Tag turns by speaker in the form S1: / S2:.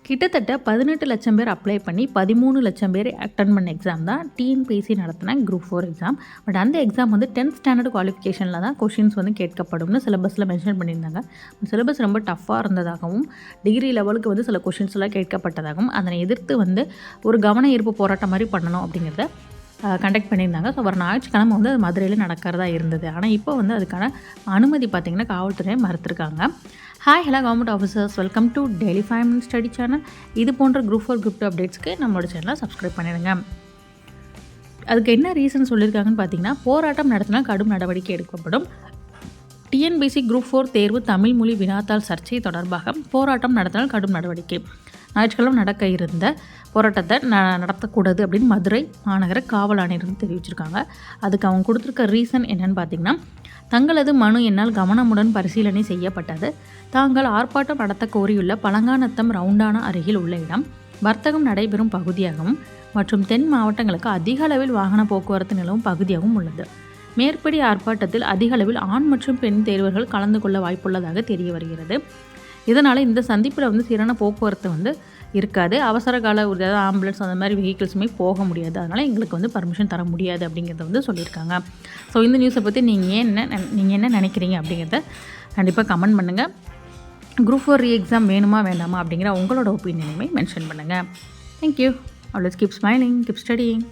S1: கிட்டத்தட்ட 18 லட்சம் பேர் அப்ளை பண்ணி 13 லட்சம் பேர் அட்டன் பண்ண எக்ஸாம் தான் டிஎன்பிஎஸ்சி நடத்தின குரூப் 4 எக்ஸாம். பட் அந்த எக்ஸாம் வந்து 10th ஸ்டாண்டர்ட் குவாலிஃபிகேஷனில் தான் கொஷின்ஸ் வந்து கேட்கப்படும்னு சிலபஸில் மென்ஷன் பண்ணியிருந்தாங்க. சிலபஸ் ரொம்ப டஃப்பாக இருந்ததாகவும் டிகிரி லெவலுக்கு வந்து சில கொஷின்ஸ்லாம் கேட்கப்பட்டதாகவும் அதனை எதிர்த்து வந்து ஒரு கவன ஈர்ப்பு போராட்டம் மாதிரி பண்ணணும் அப்படிங்கிறத கண்டக்ட் பண்ணியிருந்தாங்க. ஸோ வர ஞாயிற்றுக்கிழமை வந்து அது மதுரையில் நடக்கிறதா இருந்தது. ஆனால் இப்போ வந்து அதுக்கான அனுமதி பார்த்திங்கன்னா காவல்துறையை மறுத்துருக்காங்க. Hi hello government officers, welcome to daily 5 minutes study channel. இது போன்ற குரூப் 4 குரூப் 2 அப்டேட்ஸ்க்கு நம்மளோட சேனலை சப்ஸ்கிரைப் பண்ணிடுங்க. அதுக்கு என்ன ரீசன் சொல்லியிருக்காங்கன்னு பார்த்தீங்கன்னா, போராட்டம் நடத்தினா கடும் நடவடிக்கை எடுக்கப்படும். டிஎன்பிஎஸ்சி குரூப் 4 தேர்வு தமிழ் மொழி வினாத்தாள் சர்ச்சை தொடர்பாக போராட்டம் நடத்தினால் கடும் நடவடிக்கை. ஞாயிற்றுக்கிழமை நடக்க இருந்த போராட்டத்தை நடத்தக்கூடாது அப்படின்னு மதுரை மாநகர காவல் ஆணையர் தெரிவிச்சிருக்காங்க. அதுக்கு அவங்க கொடுத்துருக்க ரீசன் என்னன்னு பார்த்தீங்கன்னா, தங்களது மனு என்னால் கவனமுடன் பரிசீலனை செய்யப்பட்டது. தாங்கள் ஆர்ப்பாட்டம் நடத்த கோரியுள்ள பழங்காநத்தம் ரவுண்டானா அருகில் உள்ள இடம் வர்த்தகம் நடைபெறும் பகுதியாகவும் மற்றும் தென் மாவட்டங்களுக்கு அதிக அளவில் வாகன போக்குவரத்து நிலவும் பகுதியாகவும் உள்ளது. மேற்படி ஆர்ப்பாட்டத்தில் அதிக அளவில் ஆண் மற்றும் பெண் தேர்வர்கள் கலந்து கொள்ள வாய்ப்புள்ளதாக தெரிய வருகிறது. இதனால் இந்த சந்திப்பில் வந்து சீரான போக்குவரத்து வந்து இருக்காது. அவசர கால ஏதாவது ஆம்புலன்ஸ் அந்த மாதிரி வெஹிக்கிள்ஸுமே போக முடியாது. அதனால் எங்களுக்கு வந்து பர்மிஷன் தர முடியாது அப்படிங்கிறத வந்து சொல்லியிருக்காங்க. ஸோ இந்த நியூஸை பற்றி நீங்கள் என்ன நினைக்கிறீங்க அப்படிங்கிறத கண்டிப்பாக கமெண்ட் பண்ணுங்கள். குரூப் 4 ரீ எக்ஸாம் வேணுமா வேண்டாமா அப்படிங்கிற உங்களோட ஒப்பீனியனையுமே மென்ஷன் பண்ணுங்கள். Thank you. Always keep smiling, keep studying.